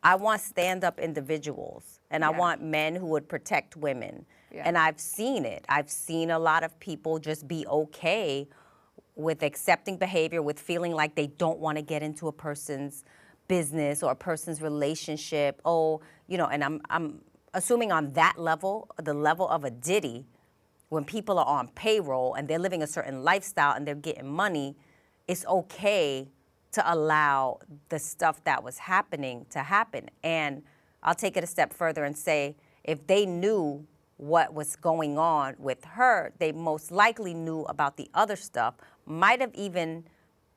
I want stand-up individuals, and I want men who would protect women. Yeah. And I've seen it. I've seen a lot of people just be okay with accepting behavior, with feeling like they don't want to get into a person's business or a person's relationship. Oh, you know, and I'm assuming on that level, the level of a Diddy, when people are on payroll and they're living a certain lifestyle and they're getting money, it's okay to allow the stuff that was happening to happen. And I'll take it a step further and say, if they knew what was going on with her, they most likely knew about the other stuff, might have even,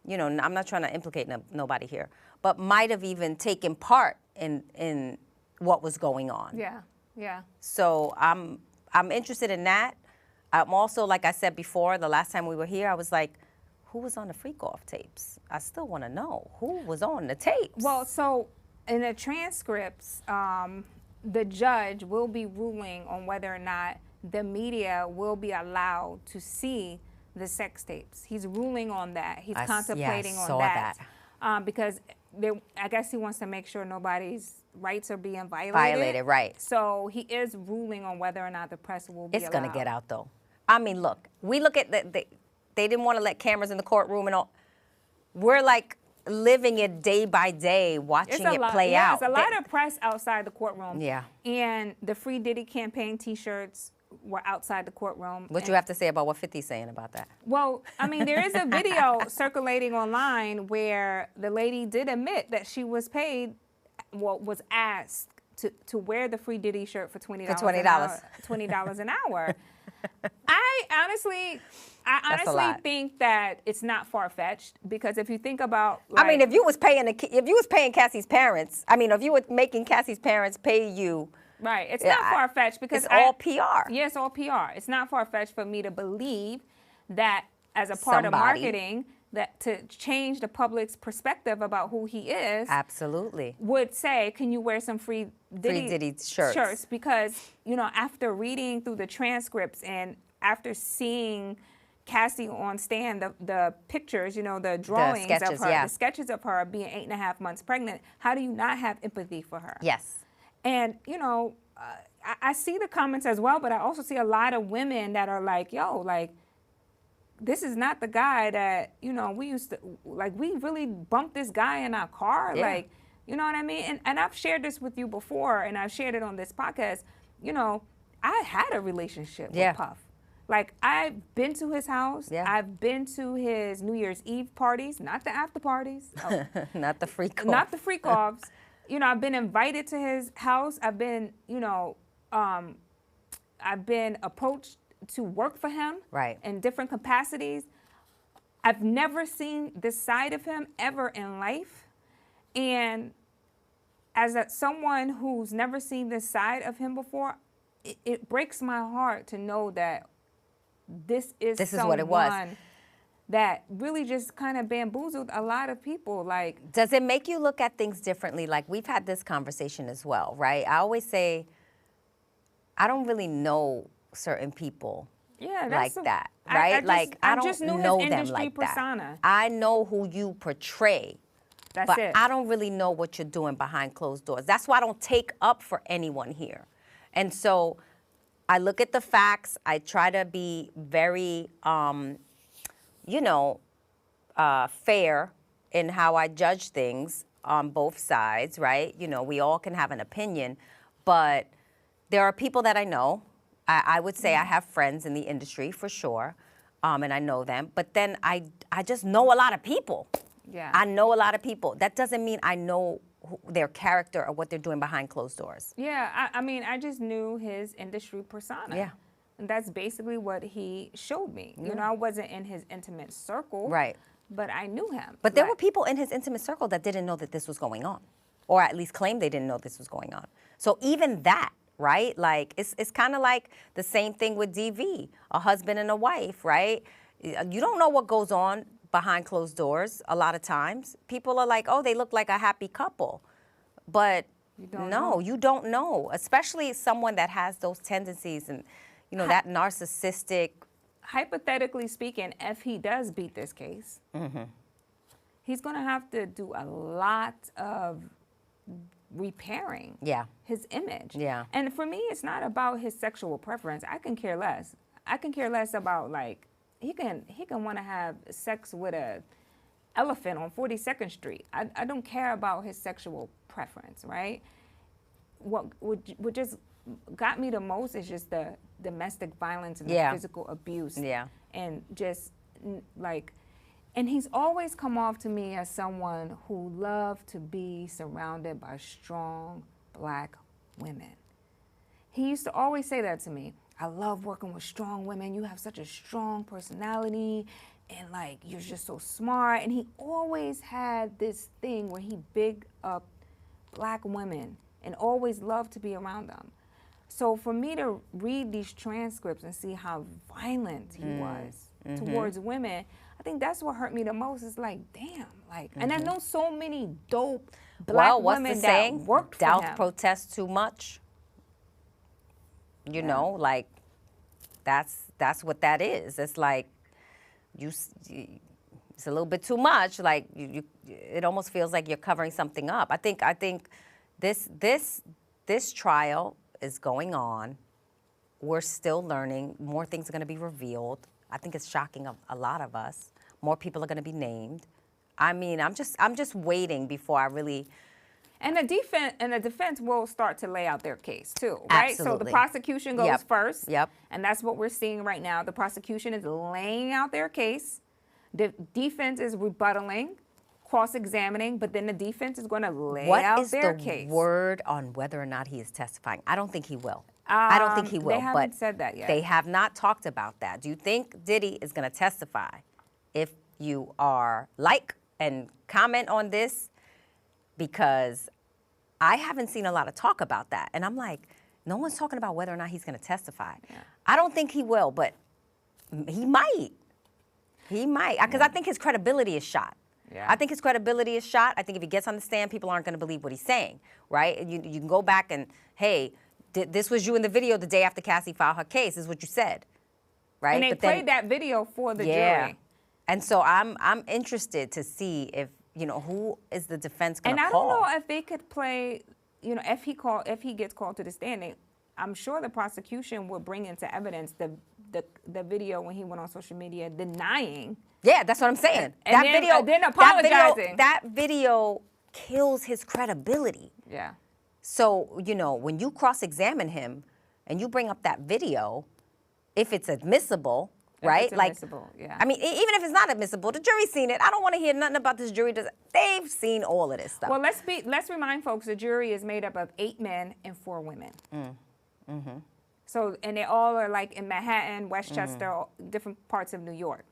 you know, I'm not trying to implicate nobody here, but might have even taken part in what was going on. Yeah, yeah. So I'm interested in that. I'm also, like I said before, the last time we were here, I was like, who was on the freak off tapes? I still want to know who was on the tapes. Well, so in the transcripts, the judge will be ruling on whether or not the media will be allowed to see the sex tapes. He's ruling on that. He's contemplating on that. Because I guess he wants to make sure nobody's rights are being violated. Right. So he is ruling on whether or not the press will be allowed. It's going to get out, though. I mean, look, we look at they didn't want to let cameras in the courtroom and all. We're like living it day by day, watching it play out. There's a lot of press outside the courtroom. Yeah. And the Free Diddy campaign T-shirts were outside the courtroom. What you have to say about what 50's saying about that? Well, I mean, there is a video circulating online where the lady did admit that she was paid, well, was asked to wear the Free Diddy shirt for $20. For $20. $20 an hour. I honestly think that it's not far-fetched, because if you think about, like, I mean, if you was paying Cassie's parents, I mean, if you were making Cassie's parents pay you, right, it's not far-fetched, because it's all PR. Yeah, it's all PR. It's not far-fetched for me to believe that as a part of marketing, that to change the public's perspective about who he is, absolutely, would say, can you wear some Free Diddy shirts? Because, you know, after reading through the transcripts and after seeing Cassie on stand, the pictures, you know, the drawings of her, the sketches of her being 8.5 months pregnant, how do you not have empathy for her? Yes. And, you know, I see the comments as well, but I also see a lot of women that are like, yo, like, this is not the guy that, you know, we used to, like, we really bumped this guy in our car. Yeah. Like, you know what I mean? And I've shared this with you before, and I've shared it on this podcast. You know, I had a relationship with Puff. Like, I've been to his house. Yeah. I've been to his New Year's Eve parties, not the after parties. Oh. Not the freak-offs. Not the freak-offs. You know, I've been invited to his house. I've been, you know, I've been approached to work for him in different capacities. I've never seen this side of him ever in life. And as someone who's never seen this side of him before, it breaks my heart to know that this is what it was, that really just kind of bamboozled a lot of people. Like, does it make you look at things differently? Like, we've had this conversation as well, right? I always say, I don't really know certain people like that, right? I don't just knew know his them industry like persona. that. I know who you portray, but I don't really know what you're doing behind closed doors. That's why I don't take up for anyone here. And so I look at the facts. I try to be very, you know, fair in how I judge things on both sides, right? You know, we all can have an opinion, but there are people that I know. I would say I have friends in the industry for sure, and I know them. But then I just know a lot of people. Yeah. I know a lot of people. That doesn't mean I know their character or what they're doing behind closed doors. Yeah, I mean, I just knew his industry persona. Yeah. And that's basically what he showed me. Yeah. You know, I wasn't in his intimate circle. Right. But I knew him. But there were people in his intimate circle that didn't know that this was going on, or at least claimed they didn't know this was going on. So even that, right? Like, it's kind of like the same thing with DV, a husband and a wife, right? You don't know what goes on behind closed doors a lot of times. People are like, oh, they look like a happy couple. But you don't know, especially someone that has those tendencies and, you know, that narcissistic. Hypothetically speaking, if he does beat this case, he's going to have to do a lot of repairing yeah. his image. Yeah. And for me, it's not about his sexual preference. I can care less. I can care less about, like, he can want to have sex with a elephant on 42nd Street. I don't care about his sexual preference, right? What just got me the most is just the domestic violence and the physical abuse. Yeah. And just like, and he's always come off to me as someone who loved to be surrounded by strong Black women. He used to always say that to me. I love working with strong women. You have such a strong personality, and like you're just so smart. And he always had this thing where he bigged up Black women and always loved to be around them. So for me to read these transcripts and see how violent he was towards women, I think that's what hurt me the most. It's like, damn, like, and I know so many dope Black women that worked for him. Doubt protests too much. You know, like that's what that is. It's like it's a little bit too much. Like it almost feels like you're covering something up. I think this trial is going on. We're still learning. More things are going to be revealed. I think it's shocking a lot of us. More people are going to be named. I mean, I'm just waiting before I really. And the defense will start to lay out their case too, right? Absolutely. So the prosecution goes first. Yep. And that's what we're seeing right now. The prosecution is laying out their case. The defense is rebuttaling, cross-examining, but then the defense is going to lay out their case. What is the word on whether or not he is testifying? I don't think he will. I don't think he will. They haven't said that yet. They have not talked about that. Do you think Diddy is going to testify? If you are like and comment on this, because I haven't seen a lot of talk about that. And I'm like, no one's talking about whether or not he's going to testify. Yeah. I don't think he will, but he might. He might, because I think his credibility is shot. Yeah. I think his credibility is shot. I think if he gets on the stand, people aren't going to believe what he's saying, right? And you can go back and, hey, this was you in the video the day after Cassie filed her case, is what you said, right? And they played that video for the jury. And so I'm interested to see if, you know, who is the defense going to call? And I don't know if they could play, you know, if he gets called to the stand, I'm sure the prosecution will bring into evidence the video when he went on social media denying. Yeah, that's what I'm saying. And then apologizing. That video kills his credibility. Yeah. So, you know, when you cross-examine him and you bring up that video, if it's admissible, right? It's admissible, yeah. I mean, even if it's not admissible, the jury's seen it. I don't want to hear nothing about this jury. They've seen all of this stuff. Well, let's remind folks the jury is made up of 8 men and 4 women. Mm-hmm. So, and they all are like in Manhattan, Westchester, different parts of New York.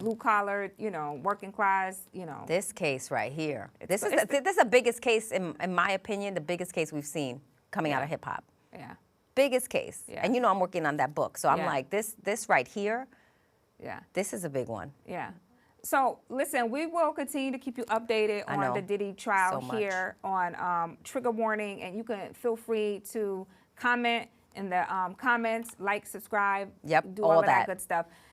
Blue collar, you know, working class, you know. This case right here. This is the biggest case, in my opinion, the biggest case we've seen coming out of hip hop. Yeah. Biggest case. Yeah. And you know I'm working on that book. So I'm like, this right here, this is a big one. Yeah. So listen, we will continue to keep you updated on the Diddy trial here on Trigger Warning, and you can feel free to comment in the comments, like, subscribe, do all of that good stuff.